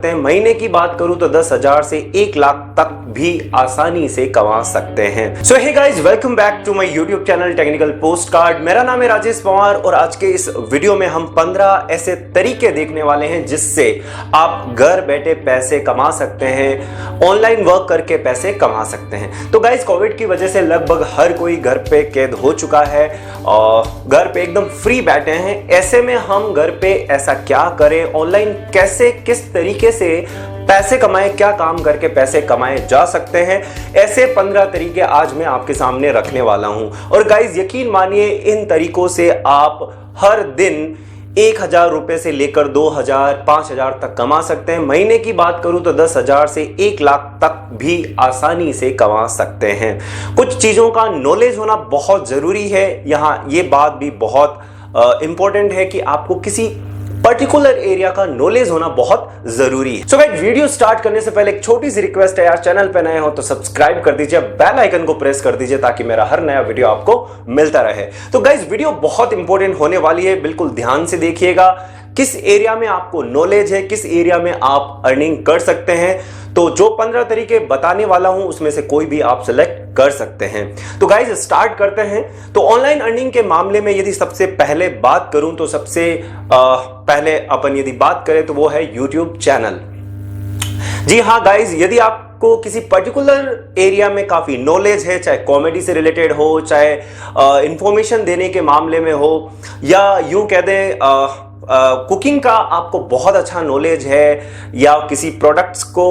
महीने की बात करूं तो 10,000 से 1 लाख तक भी आसानी से कमा सकते हैं। So hey guys, welcome back to my YouTube channel technical postcard. मेरा नाम है राजेश पवार और आज के इस वीडियो में हम 15 ऐसे तरीके देखने वाले हैं जिससे आप घर बैठे पैसे कमा सकते हैं, ऑनलाइन वर्क करके पैसे कमा सकते हैं। तो गाइस, कोविड की वजह से लगभग हर कोई घर पे कैद हो चुका है और घर पे एकदम फ्री बैठे हैं। ऐसे में हम घर पे ऐसा क्या करें, ऑनलाइन कैसे किस तरीके से पैसे कमाएं, क्या काम करके पैसे कमाए जा सकते हैं, ऐसे 15 तरीके आज मैं आपके सामने रखने वाला हूं। और गाइस, यकीन मानिए इन तरीकों से आप हर दिन 1,000 रुपए से लेकर 2,000, 5,000 तक कमा सकते हैं। महीने की बात करूं तो 10,000 से 1 लाख तक भी आसानी से कमा सकते हैं। कुछ चीजों का नॉलेज होना बहुत जरूरी है। यहां ये बात भी बहुत इंपॉर्टेंट है कि आपको किसी पर्टिकुलर एरिया का नॉलेज होना बहुत जरूरी है। सो गाइस, वीडियो स्टार्ट करने से पहले एक छोटी सी रिक्वेस्ट है यार, चैनल पे नए हो तो सब्सक्राइब कर दीजिए, बेल आइकन को प्रेस कर दीजिए ताकि मेरा हर नया वीडियो आपको मिलता रहे। तो गाइस, वीडियो बहुत इंपॉर्टेंट होने वाली है, बिल्कुल ध्यान से देखिएगा। किस एरिया में आपको नॉलेज है, किस एरिया में आप अर्निंग कर सकते हैं, तो जो 15 तरीके बताने वाला हूं उसमें से कोई भी आप सिलेक्ट कर सकते हैं। तो गाइस, स्टार्ट करते हैं। तो ऑनलाइन अर्निंग के मामले में यदि सबसे पहले बात करूं तो सबसे पहले अपन यदि बात करें तो वो है यूट्यूब चैनल। जी हाँ गाइस, यदि आपको किसी पर्टिकुलर एरिया में काफी नॉलेज है, चाहे कॉमेडी से रिलेटेड हो, चाहे इंफॉर्मेशन देने के मामले में हो, या यूं कह दें कुकिंग का आपको बहुत अच्छा नॉलेज है, या किसी प्रोडक्ट्स को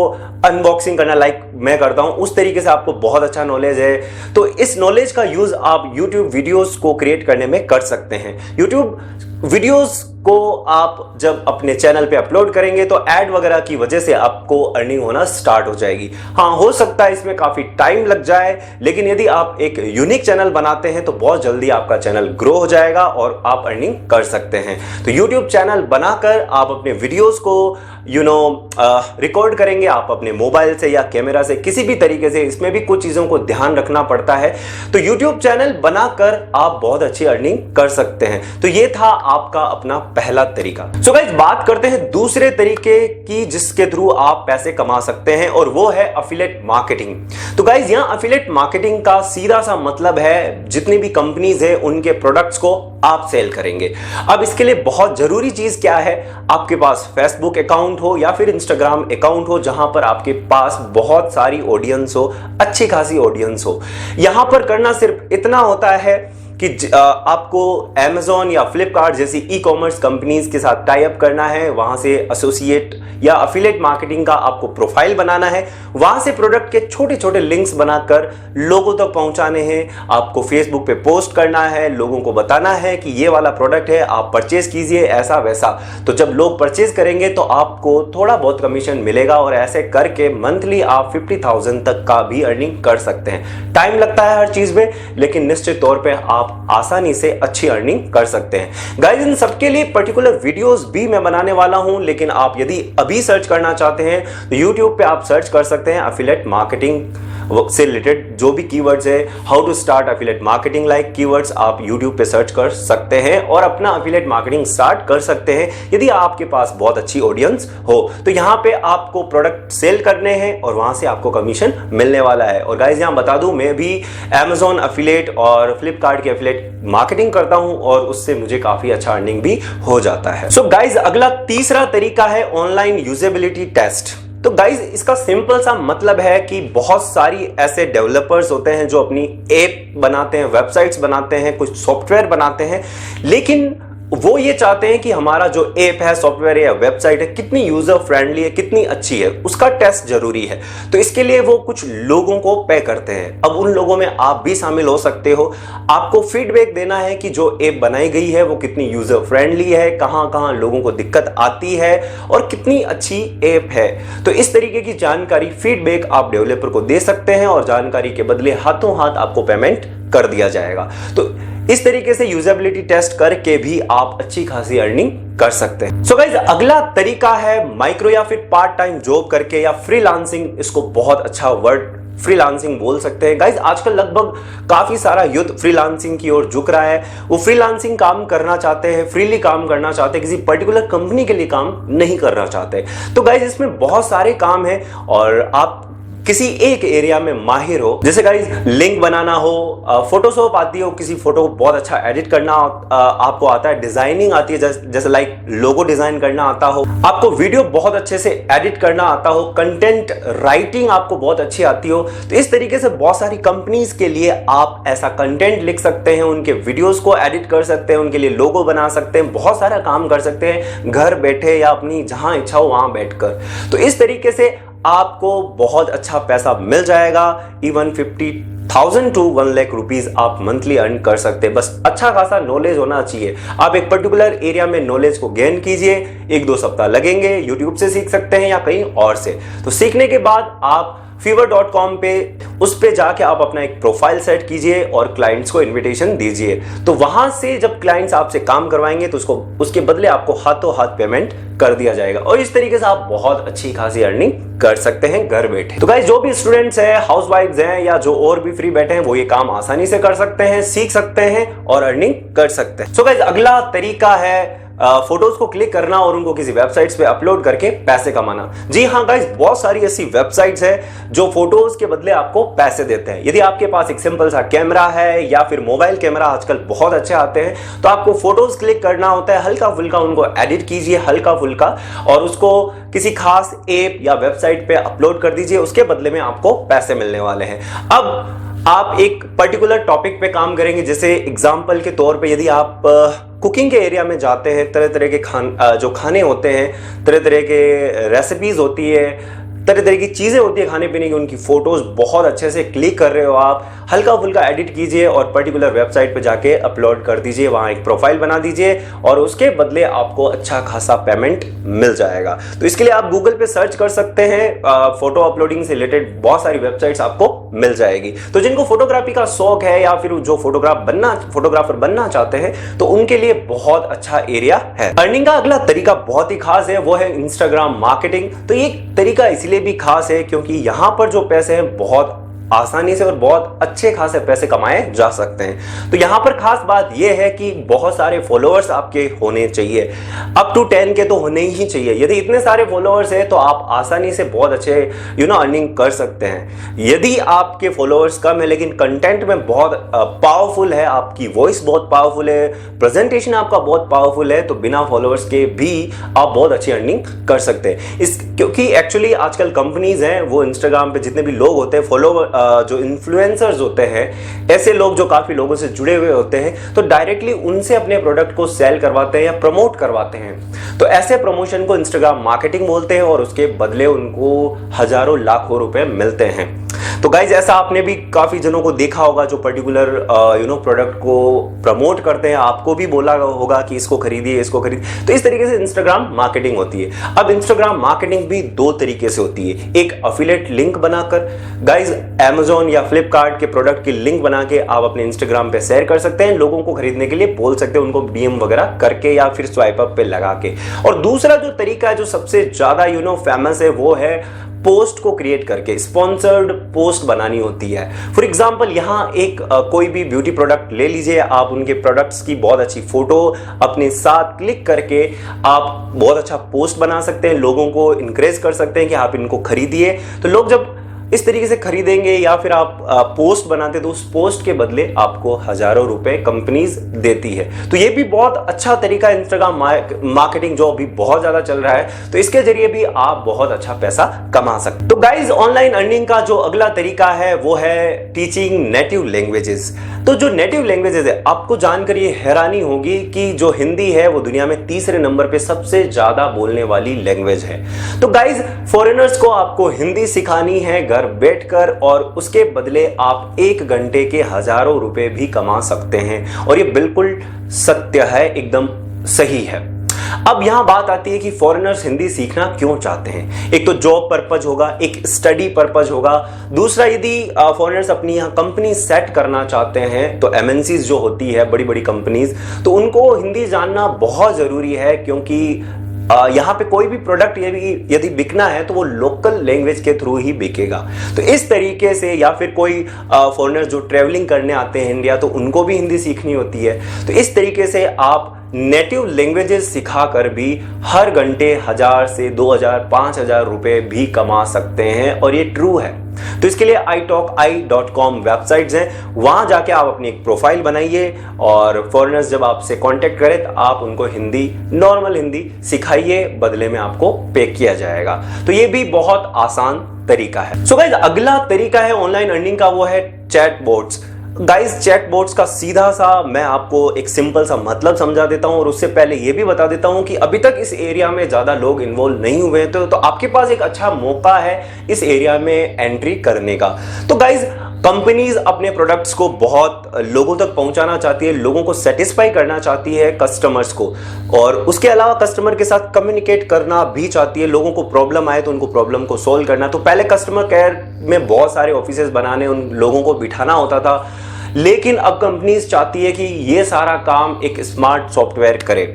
अनबॉक्सिंग करना लाइक मैं करता हूं उस तरीके से आपको बहुत अच्छा नॉलेज है, तो इस नॉलेज का यूज आप YouTube वीडियोस को क्रिएट करने में कर सकते हैं। YouTube वीडियोस को आप जब अपने चैनल पे अपलोड करेंगे तो ऐड वगैरह की वजह से आपको अर्निंग होना स्टार्ट हो जाएगी। हाँ, हो सकता है इसमें काफी टाइम लग जाए, लेकिन यदि आप एक यूनिक चैनल बनाते हैं तो बहुत जल्दी आपका चैनल ग्रो हो जाएगा और आप अर्निंग कर सकते हैं। तो यूट्यूब चैनल बनाकर आप अपने वीडियोस को रिकॉर्ड करेंगे, आप अपने मोबाइल से या कैमरा से, किसी भी तरीके से। इसमें भी कुछ चीजों को ध्यान रखना पड़ता है। तो यूट्यूब चैनल बनाकर आप बहुत अच्छी अर्निंग कर सकते हैं। तो ये था आपका अपना पहला तरीका। सो गाइस, बात करते हैं दूसरे तरीके की जिसके थ्रू आप पैसे कमा सकते हैं, और वो है एफिलिएट मार्केटिंग। तो गाइस, यहां एफिलिएट मार्केटिंग का सीधा सा मतलब है जितनी भी कंपनीज है उनके प्रोडक्ट्स को आप सेल करेंगे। अब इसके लिए बहुत जरूरी चीज क्या है, आपके पास फेसबुक अकाउंट हो या फिर इंस्टाग्राम अकाउंट हो जहां पर आपके पास बहुत सारी ऑडियंस हो, अच्छी खासी ऑडियंस हो। यहां पर करना सिर्फ इतना होता है कि आपको Amazon या Flipkart जैसी ई-कॉमर्स कंपनीज के साथ टाई अप करना है, वहां से एसोसिएट या एफिलिएट मार्केटिंग का आपको प्रोफाइल बनाना है, वहां से प्रोडक्ट के छोटे छोटे लिंक्स बनाकर लोगों तक पहुंचाने हैं। आपको फेसबुक पे पोस्ट करना है, लोगों को बताना है कि ये वाला प्रोडक्ट है, आप परचेज कीजिए, ऐसा वैसा। तो जब लोग परचेज करेंगे तो आपको थोड़ा बहुत कमीशन मिलेगा, और ऐसे करके मंथली आप 50,000 तक का भी अर्निंग कर सकते हैं। टाइम लगता है हर चीज में, लेकिन निश्चित तौर पर आप आसानी से अच्छी अर्निंग कर सकते हैं। गाइस, इन सबके लिए पर्टिकुलर वीडियोस भी मैं बनाने वाला हूं, लेकिन आप यदि अभी सर्च करना चाहते हैं तो YouTube पे आप सर्च कर सकते हैं एफिलिएट मार्केटिंग से रिलेटेड जो भी कीवर्ड्स है, how to start affiliate marketing like keywords आप YouTube पे सर्च कर सकते हैं और अपना एफिलिएट मार्केटिंग स्टार्ट कर सकते हैं यदि आपके पास बहुत अच्छी ऑडियंस हो। तो यहां पे आपको प्रोडक्ट सेल करने हैं और वहां से आपको कमीशन मिलने वाला है। और गाइस, यहां बता दूं, मैं भी Amazon एफिलिएट और Flipkart की एफिलिएट मार्केटिंग करता हूं और उससे मुझे काफी अच्छा अर्निंग भी हो जाता है। सो गाइस, अगला तीसरा तरीका है ऑनलाइन यूजेबिलिटी टेस्ट। तो गाइज, इसका सिंपल सा मतलब है कि बहुत सारी ऐसे डेवलपर्स होते हैं जो अपनी ऐप बनाते हैं, वेबसाइट्स बनाते हैं, कुछ सॉफ्टवेयर बनाते हैं, लेकिन वो ये चाहते हैं कि हमारा जो ऐप है, सॉफ्टवेयर है या वेबसाइट है, कितनी यूजर फ्रेंडली है, कितनी अच्छी है, उसका टेस्ट जरूरी है। तो इसके लिए वो कुछ लोगों को पे करते हैं। अब उन लोगों में आप भी शामिल हो सकते हो। आपको फीडबैक देना है कि जो ऐप बनाई गई है वो कितनी यूजर फ्रेंडली है, कहां कहां लोगों को दिक्कत आती है और कितनी अच्छी ऐप है। तो इस तरीके की जानकारी, फीडबैक आप डेवलपर को दे सकते हैं और जानकारी के बदले हाथों हाथ आपको पेमेंट कर दिया जाएगा। तो इस तरीके से यूजेबिलिटी टेस्ट करके भी आप अच्छी खासी अर्निंग कर सकते हैं। सो गाइस, अगला तरीका है माइक्रो या फिर पार्ट टाइम जॉब करके या फ्रीलांसिंग, इसको बहुत अच्छा वर्ड फ्रीलांसिंग बोल सकते हैं। गाइज आजकल लगभग काफी सारा यूथ फ्रीलांसिंग की ओर झुक रहा है। वो फ्रीलांसिंग काम करना चाहते हैं, फ्रीली काम करना चाहते हैं, किसी पर्टिकुलर कंपनी के लिए काम नहीं करना चाहते। तो गाइज इसमें बहुत सारे काम हैं और आप किसी एक एरिया में माहिर हो, जैसे गाइज लिंक बनाना हो, फोटोशॉप आती हो, किसी फोटो को बहुत अच्छा एडिट करना आपको आता है, डिजाइनिंग आती है, जैसे लाइक लोगो डिजाइन करना आता हो, आपको वीडियो बहुत अच्छे से एडिट करना आता हो, कंटेंट राइटिंग आपको बहुत अच्छी आती हो, तो इस तरीके से बहुत सारी कंपनीज के लिए आप ऐसा कंटेंट लिख सकते हैं, उनके वीडियोस को एडिट कर सकते हैं, उनके लिए लोगो बना सकते हैं, बहुत सारा काम कर सकते हैं घर बैठे या अपनी जहां इच्छा हो वहां बैठकर। तो इस तरीके से आपको बहुत अच्छा पैसा मिल जाएगा। इवन 50,000 to 1 लाख रुपीस आप मंथली अर्न कर सकते हैं। बस अच्छा खासा नॉलेज होना चाहिए। आप एक पर्टिकुलर एरिया में नॉलेज को गेन कीजिए, 1-2 सप्ताह लगेंगे, यूट्यूब से सीख सकते हैं या कहीं और से। तो सीखने के बाद आप fiverr.com पे उस पे जाके आप अपना एक प्रोफाइल सेट कीजिए और क्लाइंट्स को इनविटेशन दीजिए। तो वहां से जब क्लाइंट्स आपसे काम करवाएंगे तो उसके बदले आपको हाथों हाथ पेमेंट कर दिया जाएगा और इस तरीके से आप बहुत अच्छी खासी अर्निंग कर सकते हैं घर बैठे। तो गाइस जो भी स्टूडेंट्स हैं, हाउसवाइफ्स हैं या जो और भी फ्री बैठे हैं, वो ये काम आसानी से कर सकते हैं, सीख सकते हैं और अर्निंग कर सकते हैं। सो गाइस अगला तरीका है फोटोज को क्लिक करना और उनको किसी वेबसाइट्स पे अपलोड करके पैसे कमाना। जी हाँ गाइस, बहुत सारी ऐसी वेबसाइट्स हैं जो फोटोज के बदले आपको पैसे देते हैं। यदि आपके पास एक सिंपल सा कैमरा है या फिर मोबाइल कैमरा आजकल बहुत अच्छे आते हैं, तो आपको फोटोज क्लिक करना होता है, हल्का फुल्का उनको एडिट कीजिए, हल्का फुल्का, और उसको किसी खास ऐप या वेबसाइट पे अपलोड कर दीजिए, उसके बदले में आपको पैसे मिलने वाले हैं। अब आप एक पर्टिकुलर टॉपिक पे काम करेंगे, जैसे एग्जांपल के तौर पे यदि आप कुकिंग के एरिया में जाते हैं, तरह तरह के जो खाने होते हैं, तरह तरह के रेसिपीज होती है, तरह तरह की चीजें होती है खाने पीने की, उनकी फोटोज बहुत अच्छे से क्लिक कर रहे हो आप, हल्का फुल्का एडिट कीजिए और पर्टिकुलर वेबसाइट पे जाके अपलोड कर दीजिए, वहां एक प्रोफाइल बना दीजिए और उसके बदले आपको अच्छा खासा पेमेंट मिल जाएगा। तो इसके लिए आप गूगल पे सर्च कर सकते हैं, फोटो अपलोडिंग से रिलेटेड बहुत सारी वेबसाइट्स आपको मिल जाएगी। तो जिनको फोटोग्राफी का शौक है या फिर जो फोटोग्राफर बनना चाहते हैं, तो उनके लिए बहुत अच्छा एरिया है। अर्निंग का अगला तरीका बहुत ही खास है, वो है इंस्टाग्राम मार्केटिंग। तो ये तरीका इसलिए भी खास है क्योंकि यहां पर जो पैसे हैं बहुत आसानी से और बहुत अच्छे खासे पैसे कमाए जा सकते हैं। तो यहां पर खास बात यह है कि बहुत सारे फॉलोअर्स आपके होने चाहिए, अप टू 10 के तो होने ही चाहिए। यदि इतने सारे फॉलोअर्स हैं तो आप आसानी से बहुत अच्छे अर्निंग कर सकते हैं। यदि आपके फॉलोअर्स कम है लेकिन कंटेंट में बहुत पावरफुल है, आपकी वॉइस बहुत पावरफुल है, प्रेजेंटेशन आपका बहुत पावरफुल है, तो बिना फॉलोअर्स के भी आप बहुत अच्छी अर्निंग कर सकते हैं। क्योंकि एक्चुअली आजकल कंपनीज हैं, वो इंस्टाग्राम पे जितने भी लोग होते हैं, फॉलोअर जो इन्फ्लुएंसर्स होते हैं, ऐसे लोग जो काफी लोगों से जुड़े हुए होते हैं, तो डायरेक्टली उनसे अपने प्रोडक्ट को सेल करवाते हैं या प्रमोट करवाते हैं। तो ऐसे प्रमोशन को इंस्टाग्राम मार्केटिंग बोलते हैं और उसके बदले उनको हजारों लाखों रुपए मिलते हैं। तो गाइज ऐसा आपने भी काफी जनों को देखा होगा जो पर्टिकुलर प्रोडक्ट को प्रमोट करते हैं, आपको भी बोला होगा कि इसको खरीदिए, इसको खरीदिए। तो इस तरीके से इंस्टाग्राम मार्केटिंग होती है। अब इंस्टाग्राम मार्केटिंग भी दो तरीके से होती है। एक अफिलिएट लिंक बनाकर, गाइज अमेजोन या फ्लिपकार्ट के प्रोडक्ट की लिंक बना के आप अपने इंस्टाग्राम पे शेयर कर सकते हैं, लोगों को खरीदने के लिए बोल सकते हैं, उनको डीएम वगैरह करके या फिर स्वाइप अप पे लगा के। और दूसरा जो तरीका है जो सबसे ज्यादा फेमस है, वो है पोस्ट को क्रिएट करके स्पॉन्सर्ड पोस्ट बनानी होती है। फॉर एग्जांपल यहां एक कोई भी ब्यूटी प्रोडक्ट ले लीजिए, आप उनके प्रोडक्ट्स की बहुत अच्छी फोटो अपने साथ क्लिक करके आप बहुत अच्छा पोस्ट बना सकते हैं, लोगों को इंकरेज कर सकते हैं कि आप इनको खरीदिए। तो लोग जब इस तरीके से खरीदेंगे या फिर आप पोस्ट बनाते तो उस पोस्ट के बदले आपको हजारों रुपए कंपनीज देती है। तो ये भी बहुत अच्छा तरीका है इंस्टाग्राम मार्केटिंग जो अभी बहुत ज्यादा चल रहा है। तो इसके जरिए भी आप बहुत अच्छा पैसा कमा सकते हैं। तो गाइज ऑनलाइन अर्निंग का जो अगला तरीका है वो है टीचिंग नेटिव लैंग्वेजेस। तो जो नेटिव लैंग्वेजेस है, आपको जानकर ये हैरानी होगी कि जो हिंदी है वो दुनिया में तीसरे नंबर पे सबसे ज्यादा बोलने वाली लैंग्वेज है। तो गाइज फॉरेनर्स को आपको हिंदी सिखानी है घर बैठकर, और उसके बदले आप 1 घंटे के हजारों रुपए भी कमा सकते हैं। और ये बिल्कुल सत्य है, एकदम सही है। अब यहां बात आती है कि फॉरेनर्स हिंदी सीखना क्यों चाहते हैं। एक तो जॉब पर्पज होगा, एक स्टडी पर्पज होगा, दूसरा यदि फॉरेनर्स अपनी यहां कंपनी सेट करना चाहते हैं तो एमएनसीज जो होती है, बड़ी बड़ी कंपनीज, तो उनको हिंदी जानना बहुत जरूरी है, क्योंकि यहाँ पे कोई भी प्रोडक्ट यदि बिकना है तो वो लोकल लैंग्वेज के थ्रू ही बिकेगा। तो इस तरीके से, या फिर कोई फॉरेनर जो ट्रैवलिंग करने आते हैं इंडिया, तो उनको भी हिंदी सीखनी होती है। तो इस तरीके से आप नेटिव लैंग्वेजेस सिखाकर भी हर घंटे 1000 से 2000 5000 रुपए भी कमा सकते हैं, और ये ट्रू है। तो इसके लिए italki.com वेबसाइट्स हैं, वहां जाके आप अपनी एक प्रोफाइल बनाइए, और फॉरेनर्स जब आपसे कांटेक्ट करें तो आप उनको हिंदी, नॉर्मल हिंदी सिखाइए, बदले में आपको पे किया जाएगा। तो ये भी बहुत आसान तरीका है। सो गाइस, अगला तरीका है ऑनलाइन अर्निंग का, वो है चैटबॉट्स। गाइस, चैटबॉट्स का सीधा सा मैं आपको एक सिंपल सा मतलब समझा देता हूं, और उससे पहले ये भी बता देता हूं कि अभी तक इस एरिया में ज्यादा लोग इन्वॉल्व नहीं हुए हैं, तो आपके पास एक अच्छा मौका है इस एरिया में एंट्री करने का। तो गाइस, कंपनीज अपने प्रोडक्ट्स को बहुत लोगों तक पहुंचाना चाहती है, लोगों को सेटिस्फाई करना चाहती है, कस्टमर्स को, और उसके अलावा कस्टमर के साथ कम्युनिकेट करना भी चाहती है। लोगों को प्रॉब्लम आए तो उनको प्रॉब्लम को सॉल्व करना। तो पहले कस्टमर केयर में बहुत सारे ऑफिसेज बनाने, उन लोगों को बिठाना होता था, लेकिन अब कंपनीज चाहती है कि ये सारा काम एक स्मार्ट सॉफ्टवेयर करे।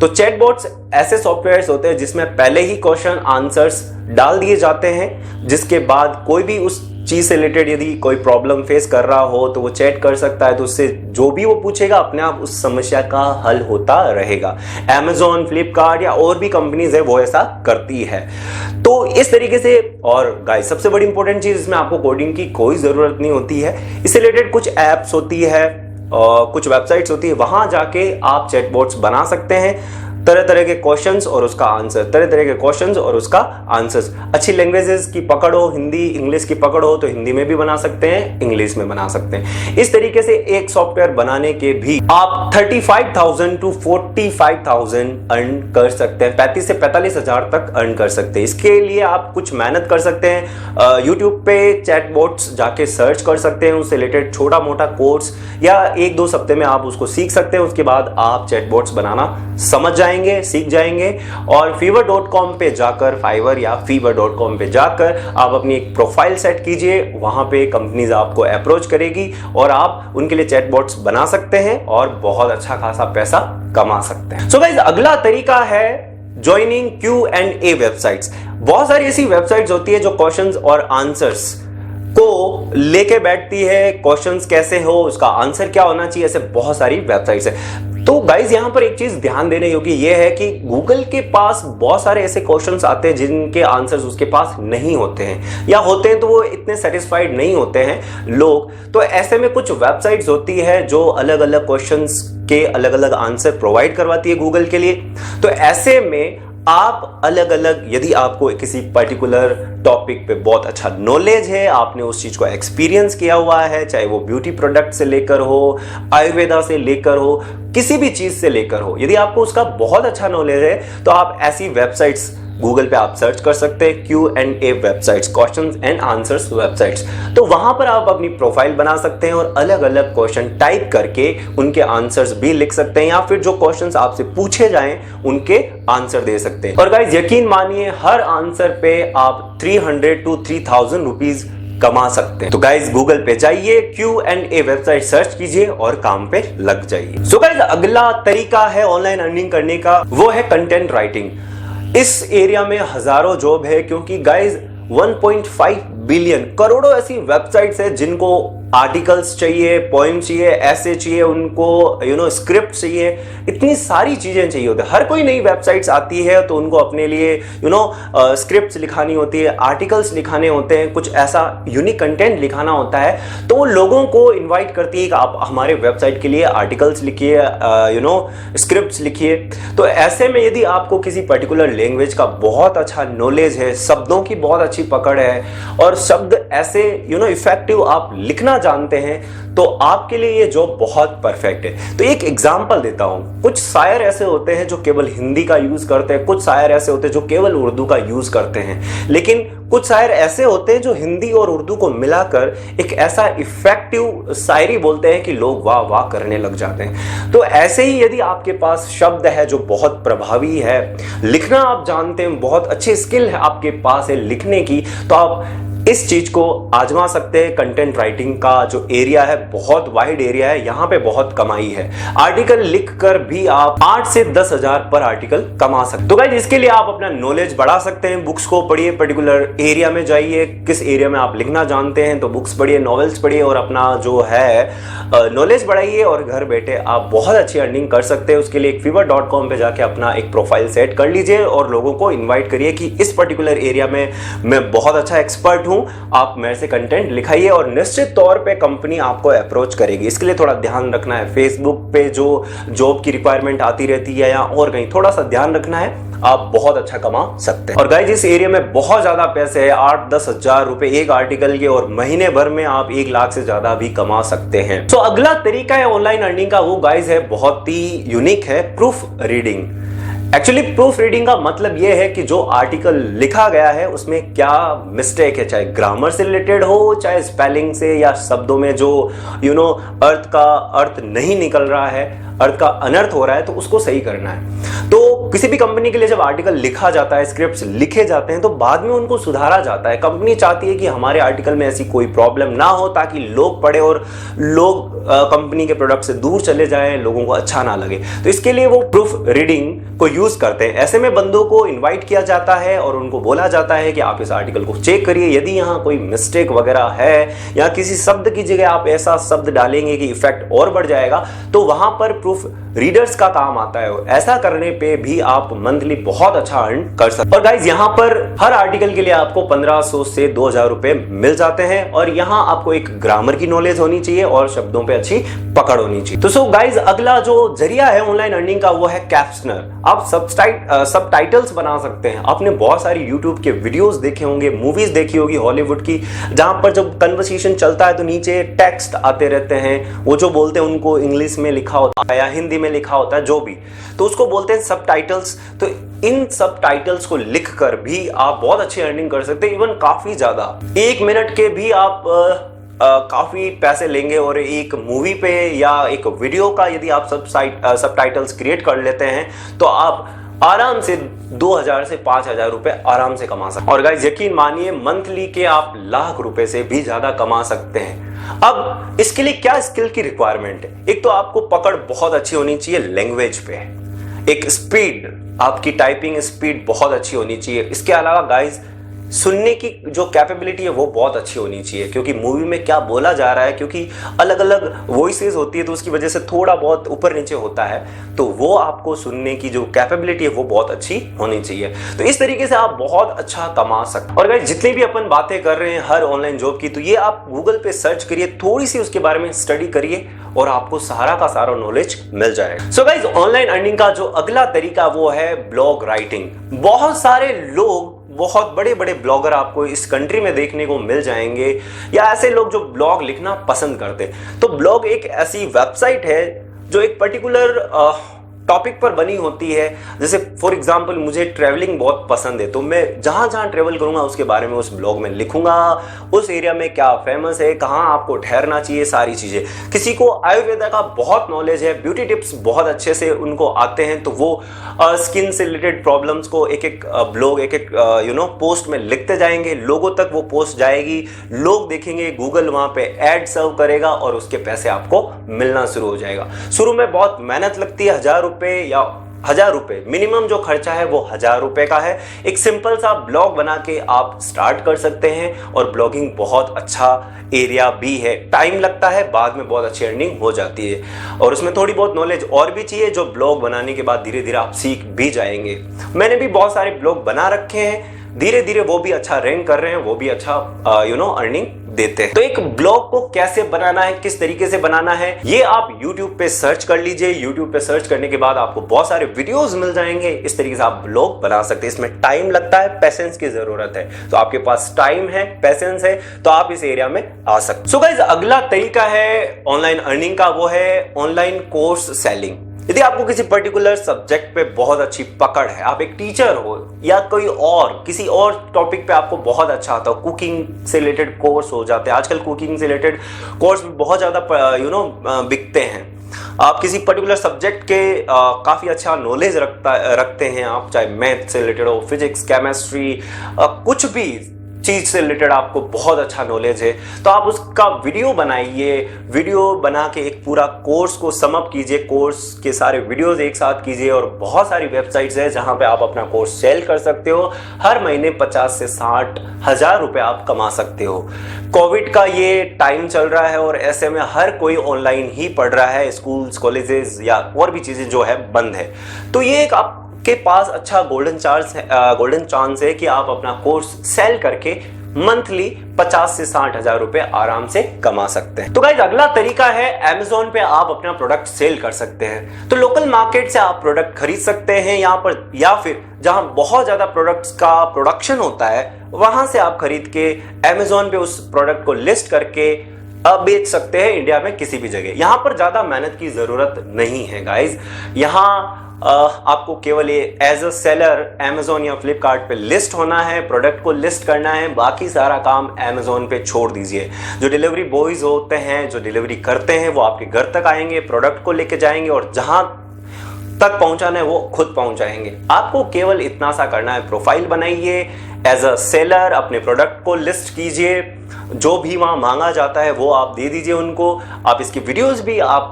तो चैटबॉट्स ऐसे सॉफ्टवेयर्स होते हैं जिसमें पहले ही क्वेश्चन आंसर्स डाल दिए जाते हैं, जिसके बाद कोई भी उस चीज से रिलेटेड यदि कोई प्रॉब्लम फेस कर रहा हो तो वो चैट कर सकता है, तो उससे जो भी वो पूछेगा अपने आप उस समस्या का हल होता रहेगा। Amazon, फ्लिपकार्ट या और भी कंपनीज है वो ऐसा करती है। तो इस तरीके से, और गाइस सबसे बड़ी इंपॉर्टेंट चीज, इसमें आपको कोडिंग की कोई जरूरत नहीं होती है। इससे रिलेटेड कुछ एप्स होती है, कुछ वेबसाइट्स होती है, वहां जाके आप चैटबॉट्स बना सकते हैं। तरह तरह के क्वेश्चंस और उसका आंसर, तरह तरह के क्वेश्चंस और उसका आंसर्स। अच्छी लैंग्वेजेस की पकड़ हो, हिंदी इंग्लिश की पकड़ हो तो हिंदी में भी बना सकते हैं, इंग्लिश में बना सकते हैं। इस तरीके से एक सॉफ्टवेयर बनाने के भी आप 35,000 to 45,000 अर्न कर सकते हैं, 35 से 45,000 तक अर्न कर सकते हैं। इसके लिए आप कुछ मेहनत कर सकते हैं, यूट्यूब पे चैटबॉट्स जाके सर्च कर सकते हैं, उससे रिलेटेड छोटा मोटा कोर्स या 1-2 हफ्ते में आप उसको सीख सकते हैं। उसके बाद आप चैटबॉट्स बनाना समझ जाएंगे, सीख जाएंगे, और fiverr.com पे जाकर, Fiverr या fiverr.com पे जाकर आप अपनी एक प्रोफाइल सेट कीजिए। वहां पे कंपनीज आपको अप्रोच करेगी और आप उनके लिए चैटबॉट्स बना सकते हैं और बहुत अच्छा खासा पैसा कमा सकते हैं। सो गाइस, अगला तरीका है ज्वाइनिंग Q&A वेबसाइट्स। बहुत सारी ऐसी वेबसाइट्स होती है जो क्वेश्चंस और आंसर्स को लेके बैठती है, क्वेश्चंस कैसे हो, उसका आंसर क्या होना चाहिए, ऐसे बहुत सारी वेबसाइट्स है। तो गाइज, यहां पर एक चीज ध्यान देने योग्य ये है कि गूगल के पास बहुत सारे ऐसे क्वेश्चंस आते हैं जिनके आंसर्स उसके पास नहीं होते हैं, या होते हैं तो वो इतने सेटिस्फाइड नहीं होते हैं लोग। तो ऐसे में कुछ वेबसाइट्स होती है जो अलग अलग क्वेश्चंस के अलग अलग आंसर प्रोवाइड करवाती है गूगल के लिए। तो ऐसे में आप अलग अलग, यदि आपको किसी पर्टिकुलर टॉपिक पे बहुत अच्छा नॉलेज है, आपने उस चीज को एक्सपीरियंस किया हुआ है, चाहे वो ब्यूटी प्रोडक्ट से लेकर हो, आयुर्वेदा से लेकर हो, किसी भी चीज से लेकर हो, यदि आपको उसका बहुत अच्छा नॉलेज है तो आप ऐसी वेबसाइट्स गूगल पे आप सर्च कर सकते हैं, Q&A websites, questions and answers websites. तो वहां पर आप अपनी प्रोफाइल बना सकते हैं और अलग अलग क्वेश्चन टाइप करके उनके आंसर्स भी लिख सकते हैं, या फिर जो क्वेश्चंस आपसे पूछे जाएं उनके आंसर दे सकते हैं। और गाइस, यकीन मानिए, हर आंसर पे आप 300 to 3,000 रुपीज कमा सकते हैं। तो गाइज, गूगल पे जाइए, Q&A वेबसाइट सर्च कीजिए और काम पे लग जाइए। सो गाइज, अगला तरीका है ऑनलाइन अर्निंग करने का, वो है कंटेंट राइटिंग। इस एरिया में हजारों जॉब है, क्योंकि गाइज 1.5 बिलियन, करोड़ों ऐसी वेबसाइट्स है जिनको आर्टिकल्स चाहिए, पोएम चाहिए, ऐसे चाहिए, उनको स्क्रिप्ट चाहिए, इतनी सारी चीजें चाहिए होती है। हर कोई नई वेबसाइट्स आती है तो उनको अपने लिए स्क्रिप्ट्स लिखानी होती है, आर्टिकल्स लिखाने होते हैं, कुछ ऐसा यूनिक कंटेंट लिखाना होता है। तो वो लोगों को इन्वाइट करती है कि आप हमारे वेबसाइट के लिए आर्टिकल्स लिखिए, स्क्रिप्ट्स लिखिए। तो ऐसे में यदि आपको किसी पर्टिकुलर लैंग्वेज का बहुत अच्छा नॉलेज है, शब्दों की बहुत अच्छी पकड़ है और शब्द ऐसे इफेक्टिव आप लिखना जानते हैं, तो आपके लिए ये जॉब बहुत परफेक्ट है। तो एक एग्जांपल देता हूं, कुछ शायर ऐसे होते हैं जो केवल हिंदी का यूज करते हैं, कुछ शायर ऐसे होते हैं जो केवल उर्दू का यूज करते हैं, लेकिन कुछ शायर ऐसे होते हैं जो हिंदी और उर्दू को मिलाकर एक ऐसा इफेक्टिव शायरी बोलते हैं कि लोग वाह वाह करने लग जाते हैं। तो ऐसे ही यदि आपके पास शब्द है जो बहुत प्रभावी है, लिखना आप जानते हैं, बहुत अच्छी स्किल है आपके पास है लिखने की, तो आप इस चीज को आजमा सकते हैं। कंटेंट राइटिंग का जो एरिया है बहुत वाइड एरिया है, यहाँ पे बहुत कमाई है। आर्टिकल लिखकर भी आप 8 से 10 हजार पर आर्टिकल कमा सकते हैं। तो गाइस इसके लिए आप अपना नॉलेज बढ़ा सकते हैं। बुक्स को पढ़िए, पर्टिकुलर एरिया में जाइए, किस एरिया में आप लिखना जानते हैं तो बुक्स पढ़िए, नॉवेल्स पढ़िए और अपना जो है नॉलेज बढ़ाइए और घर बैठे आप बहुत अच्छी अर्निंग कर सकते हैं। उसके लिए एक fiverr.com पे जाके अपना एक प्रोफाइल सेट कर लीजिए और लोगों को इन्वाइट करिए कि इस पर्टिकुलर एरिया में मैं बहुत अच्छा एक्सपर्ट हूं, आप मेरे से कंटेंट लिखाइए और निश्चित तौर पे कंपनी आपको अप्रोच करेगी। इसके लिए थोड़ा ध्यान रखना है, फेसबुक पे जो जॉब की रिक्वायरमेंट आती रहती है या और कहीं थोड़ा सा ध्यान रखना है, आप बहुत अच्छा कमा सकते हैं। और गाइस इस एरिया में बहुत ज्यादा पैसे है, 8-10 हजार रुपए एक आर्टिकल के और महीने भर में आप 1 लाख से ज्यादा भी कमा सकते हैं। तो अगला तरीका है ऑनलाइन अर्निंग का, वो गाइस है बहुत ही यूनिक है, proof reading. Actually proof reading का मतलब यह है कि जो आर्टिकल लिखा गया है उसमें क्या मिस्टेक है, चाहे ग्रामर से रिलेटेड हो, चाहे स्पेलिंग से या शब्दों में जो अर्थ का अर्थ नहीं निकल रहा है, अर्थ का अनर्थ हो रहा है, तो उसको सही करना है। तो किसी भी कंपनी के लिए जब आर्टिकल लिखा जाता है, स्क्रिप्ट्स लिखे जाते हैं तो बाद में उनको सुधारा जाता है। कंपनी चाहती है कि हमारे आर्टिकल में ऐसी कोई प्रॉब्लम ना हो ताकि लोग पढ़े और लोग कंपनी के प्रोडक्ट से दूर चले जाएं, लोगों को अच्छा ना लगे। तो इसके लिए वो प्रूफ रीडिंग को यूज करते हैं। ऐसे में बंदों को इनवाइट किया जाता है और उनको बोला जाता है कि आप इस आर्टिकल को चेक करिए, यदि यहाँ कोई मिस्टेक वगैरह है या किसी शब्द की जगह आप ऐसा शब्द डालेंगे कि इफेक्ट और बढ़ जाएगा, तो वहां पर प्रूफ रीडर्स का काम आता है। ऐसा करने पे भी आप मंथली बहुत अच्छा अर्न कर सकते हैं। और गाइज यहाँ पर हर आर्टिकल के लिए आपको 1500 से 2000 रुपए मिल जाते हैं और यहाँ आपको एक ग्रामर की नॉलेज होनी चाहिए और शब्दों पे अच्छी पकड़ होनी चाहिए। तो सो गाइज अगला जो जरिया है ऑनलाइन अर्निंग का वो है कैप्शनर। आप सब टाइटल्स बना सकते हैं। आपने बहुत सारी यूट्यूब के वीडियोस देखे होंगे, मूवीज देखी होगी हॉलीवुड की, जहां पर जब कन्वर्सेशन चलता है तो नीचे टेक्स्ट आते रहते हैं, वो जो बोलते हैं उनको इंग्लिश में लिखा होता है या हिंदी में लिखा होता है, जो भी, तो उसको बोलते हैं सब टाइटल्स। तो इन सब टाइटल्स को लिखकर भी आप बहुत अच्छी अर्निंग कर सकते हैं, इवन काफी ज्यादा। 1 मिनट के भी आप काफी पैसे लेंगे और एक मूवी पे या एक वीडियो का यदि आप सब टाइटल्स क्रिएट कर लेते हैं तो आप आराम से 2000 से 5000 रुपए आराम से कमा सकते हैं। और गाइस यकीन मानिए मंथली के आप लाख रुपए से भी ज्यादा कमा सकते हैं। अब इसके लिए क्या स्किल की रिक्वायरमेंट है? एक तो आपको पकड़ बहुत अच्छी होनी चाहिए लैंग्वेज पे, एक स्पीड, आपकी टाइपिंग स्पीड बहुत अच्छी होनी चाहिए। इसके अलावा गाइस सुनने की जो कैपेबिलिटी है वो बहुत अच्छी होनी चाहिए, क्योंकि मूवी में क्या बोला जा रहा है, क्योंकि अलग अलग वॉइसेस होती है तो उसकी वजह से थोड़ा बहुत ऊपर नीचे होता है, तो वो आपको सुनने की जो कैपेबिलिटी है वो बहुत अच्छी होनी चाहिए। तो इस तरीके से आप बहुत अच्छा कमा सकते हैं। और गाइस जितनी भी अपन बातें कर रहे हैं हर ऑनलाइन जॉब की, तो ये आप गूगल पे सर्च करिए, थोड़ी सी उसके बारे में स्टडी करिए और आपको सारा का सारा नॉलेज मिल जाएगा। सो गाइस ऑनलाइन अर्निंग का जो अगला तरीका वो है ब्लॉग राइटिंग। बहुत सारे लोग, बहुत बड़े बड़े ब्लॉगर आपको इस कंट्री में देखने को मिल जाएंगे, या ऐसे लोग जो ब्लॉग लिखना पसंद करते हैं। तो ब्लॉग एक ऐसी वेबसाइट है जो एक पर्टिकुलर टॉपिक पर बनी होती है। जैसे फॉर एग्जांपल मुझे ट्रैवलिंग बहुत पसंद है, तो मैं जहां जहां ट्रैवल करूंगा उसके बारे में उस ब्लॉग में लिखूंगा, उस एरिया में क्या फेमस है, कहां आपको ठहरना चाहिए, सारी चीजें। किसी को आयुर्वेदा का बहुत नॉलेज है, ब्यूटी टिप्स बहुत अच्छे से उनको आते हैं, तो वो स्किन से रिलेटेड प्रॉब्लम्स को एक एक ब्लॉग, एक एक पोस्ट में लिखते जाएंगे, लोगों तक वो पोस्ट जाएगी, लोग देखेंगे, गूगल वहां पे एड सर्व करेगा और उसके पैसे आपको मिलना शुरू हो जाएगा। शुरू में बहुत मेहनत लगती है, 1000 रुपए या 1000 रुपए मिनिमम जो खर्चा है वो 1000 रुपए का है। एक सिंपल सा ब्लॉग बना के आप स्टार्ट कर सकते हैं और ब्लॉगिंग बहुत अच्छा एरिया भी है। टाइम लगता है, बाद में बहुत अच्छी अर्निंग हो जाती है और उसमें थोड़ी बहुत नॉलेज और भी चाहिए, जो ब्लॉग बनाने के बाद धीरे धीरे आप सीख भी जाएंगे। मैंने भी बहुत सारे ब्लॉग बना रखे हैं, धीरे धीरे वो भी अच्छा रैंक कर रहे हैं, वो भी अच्छा अर्निंग देते हैं। तो एक ब्लॉग को कैसे बनाना है, किस तरीके से बनाना है, ये आप YouTube पे सर्च कर लीजिए। YouTube पे सर्च करने के बाद आपको बहुत सारे वीडियोस मिल जाएंगे। इस तरीके से आप ब्लॉग बना सकते हैं। इसमें टाइम लगता है, पेशेंस की जरूरत है, तो आपके पास टाइम है, पेशेंस है, तो आप इस एरिया में आ सकते। सो गाइस अगला तरीका है ऑनलाइन अर्निंग का, वो है ऑनलाइन कोर्स सेलिंग। यदि आपको किसी पर्टिकुलर सब्जेक्ट पे बहुत अच्छी पकड़ है, आप एक टीचर हो या कोई और किसी और टॉपिक पे आपको बहुत अच्छा आता हो, कुकिंग से रिलेटेड कोर्स हो जाते हैं आजकल, कुकिंग से रिलेटेड कोर्स बहुत ज्यादा बिकते हैं। आप किसी पर्टिकुलर सब्जेक्ट के काफी अच्छा नॉलेज रखते हैं आप, चाहे मैथ से रिलेटेड हो, फिजिक्स, केमिस्ट्री, कुछ भी चीज से रिलेटेड आपको बहुत अच्छा नॉलेज है, तो आप उसका वीडियो बनाइए, वीडियो बना के एक पूरा कोर्स को समअप कीजिए, कोर्स के सारे वीडियोस एक साथ कीजिए। और बहुत सारी वेबसाइट्स है जहां पे आप अपना कोर्स सेल कर सकते हो, हर महीने 50 से 60 हजार रुपए आप कमा सकते हो। कोविड का ये टाइम चल रहा है और ऐसे में हर कोई ऑनलाइन ही पढ़ रहा है, स्कूल्स, कॉलेजेस या और भी चीजें जो है बंद है। तो ये एक आपके पास अच्छा गोल्डन चांस है कि आप अपना कोर्स सेल करके मंथली 50 से 60 हजार रुपए आराम से कमा सकते हैं। तो गाइस अगला तरीका है Amazon पे आप अपना प्रोडक्ट सेल कर सकते हैं। तो लोकल मार्केट से आप प्रोडक्ट खरीद सकते हैं यहाँ पर, या फिर जहां बहुत ज्यादा प्रोडक्ट्स का प्रोडक्शन होता है वहां से आप खरीद के Amazon पे उस प्रोडक्ट को लिस्ट करके बेच सकते हैं इंडिया में किसी भी जगह। यहां पर ज्यादा मेहनत की जरूरत नहीं है गाइस। यहां आपको केवल ये एज अ सेलर Amazon या Flipkart पे लिस्ट होना है, प्रोडक्ट को लिस्ट करना है, बाकी सारा काम Amazon पे छोड़ दीजिए। जो डिलीवरी बॉयज होते हैं, जो डिलीवरी करते हैं, वो आपके घर तक आएंगे, प्रोडक्ट को लेके जाएंगे और जहां तक पहुंचाना है वो खुद पहुंचाएंगे। आपको केवल इतना सा करना है, प्रोफाइल बनाइए, एज अ सेलर अपने प्रोडक्ट को लिस्ट कीजिए, जो भी वहां मांगा जाता है वो आप दे दीजिए उनको। आप इसकी वीडियोस भी आप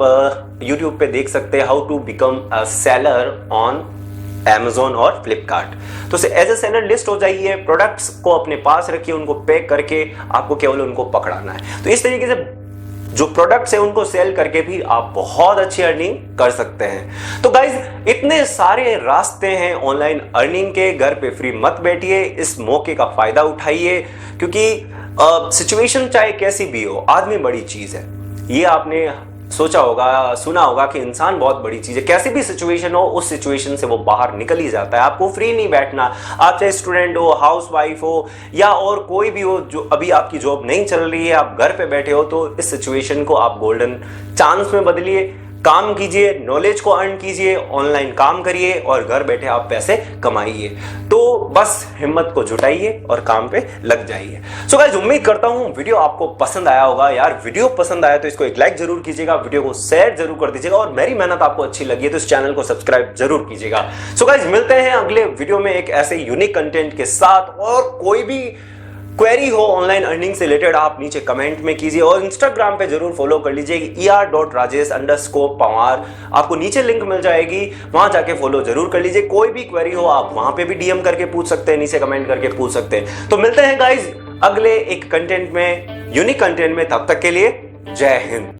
YouTube पे देख सकते हैं, how to become a seller on Amazon और Flipkart। तो एज अ सेलर लिस्ट हो जाइए, प्रोडक्ट्स को अपने पास रखिए, उनको पैक करके आपको केवल उनको पकड़ाना है। तो इस तरीके से जो प्रोडक्ट्स है उनको सेल करके भी आप बहुत अच्छी अर्निंग कर सकते हैं। तो गाइज इतने सारे रास्ते हैं ऑनलाइन अर्निंग के, घर पे फ्री मत बैठिए, इस मौके का फायदा उठाइए, क्योंकि सिचुएशन चाहे कैसी भी हो, आदमी बड़ी चीज है। ये आपने सोचा होगा, सुना होगा कि इंसान बहुत बड़ी चीज है। कैसी भी सिचुएशन हो, उस सिचुएशन से वो बाहर निकल ही जाता है। आपको फ्री नहीं बैठना। आप चाहे स्टूडेंट हो, हाउसवाइफ हो या और कोई भी हो, जो अभी आपकी जॉब नहीं चल रही है, आप घर पे बैठे हो, तो इस सिचुएशन को आप गोल्डन चांस में बदलिए, काम कीजिए, नॉलेज को अर्न कीजिए, ऑनलाइन काम करिए और घर बैठे आप पैसे कमाइए। तो बस हिम्मत को जुटाइए और काम पे लग जाइए। सो गाइस उम्मीद करता हूं वीडियो आपको पसंद आया होगा। यार वीडियो पसंद आया तो इसको एक लाइक जरूर कीजिएगा, वीडियो को शेयर जरूर कर दीजिएगा और मेरी मेहनत आपको अच्छी लगी है तो इस चैनल को सब्सक्राइब जरूर कीजिएगा। सो गाइस मिलते हैं अगले वीडियो में एक ऐसे यूनिक कंटेंट के साथ। और कोई भी क्वेरी हो ऑनलाइन अर्निंग से रिलेटेड आप नीचे कमेंट में कीजिए और इंस्टाग्राम पे जरूर फॉलो कर लीजिए er.rajesh_panwar। आपको नीचे लिंक मिल जाएगी, वहां जाके फॉलो जरूर कर लीजिए। कोई भी क्वेरी हो आप वहां पे भी डीएम करके पूछ सकते हैं, नीचे कमेंट करके पूछ सकते हैं। तो मिलते हैं गाइज अगले एक कंटेंट में, यूनिक कंटेंट में। तब तक के लिए जय हिंद।